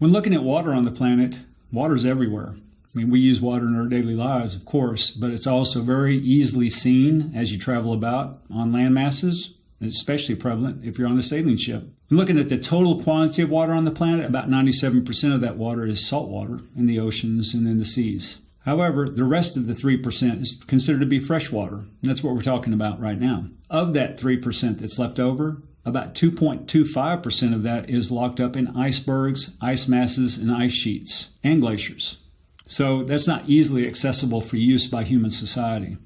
When looking at water on the planet, water's everywhere. I mean, we use water in our daily lives, of course, but it's also very easily seen as you travel about on land masses. It's especially prevalent if you're on a sailing ship. When looking at the total quantity of water on the planet, about 97% of that water is salt water in the oceans and in the seas. However, the rest of the 3% is considered to be fresh water. And that's what we're talking about right now. Of that 3% that's left over, about 2.25% of that is locked up in icebergs, ice masses, and ice sheets, and glaciers. So that's not easily accessible for use by human society.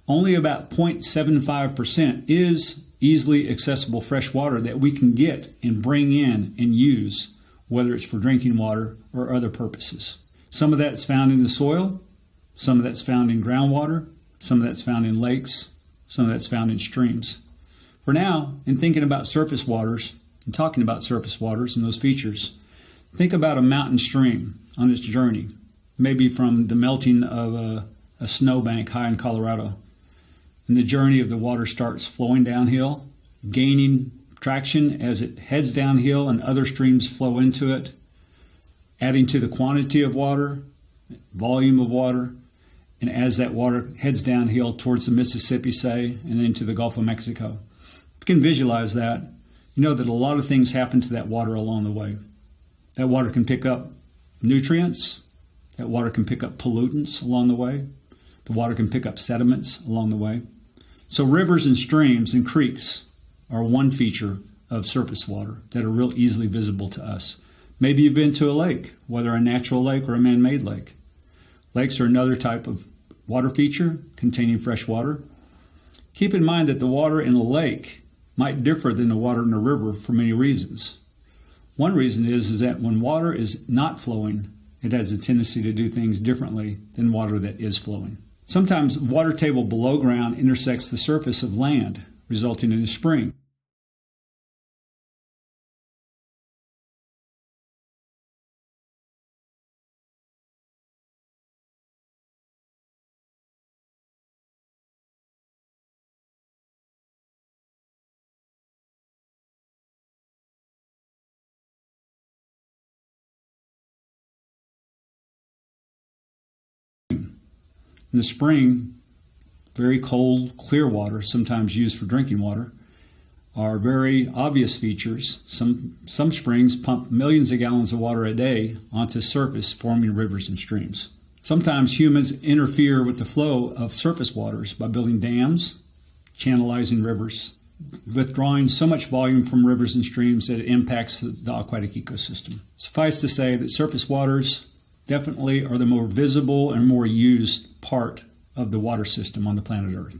Only about 0.75% is easily accessible fresh water that we can get and bring in and use, whether it's for drinking water or other purposes. Some of that's found in the soil, some of that's found in groundwater, some of that's found in lakes, some of that's found in streams. For now, in thinking about surface waters and talking about surface waters and those features, think about a mountain stream on its journey, maybe from the melting of a snowbank high in Colorado. And the journey of the water starts flowing downhill, gaining traction as it heads downhill and other streams flow into it, adding to the quantity of water, volume of water, and as that water heads downhill towards the Mississippi, say, and into the Gulf of Mexico. If you can visualize that, you know that a lot of things happen to that water along the way. That water can pick up nutrients, that water can pick up pollutants along the way, the water can pick up sediments along the way. So rivers and streams and creeks are one feature of surface water that are real easily visible to us. Maybe you've been to a lake, whether a natural lake or a man-made lake. Lakes are another type of water feature containing fresh water. Keep in mind that the water in a lake might differ than the water in a river for many reasons. One reason is that when water is not flowing, it has a tendency to do things differently than water that is flowing. Sometimes water table below ground intersects the surface of land, resulting in a spring. In the spring, very cold, clear water, sometimes used for drinking water, are very obvious features. Some springs pump millions of gallons of water a day onto the surface, forming rivers and streams. Sometimes humans interfere with the flow of surface waters by building dams, channelizing rivers, withdrawing so much volume from rivers and streams that it impacts the aquatic ecosystem. Suffice to say that surface waters definitely are the more visible and more used part of the water system on the planet Earth.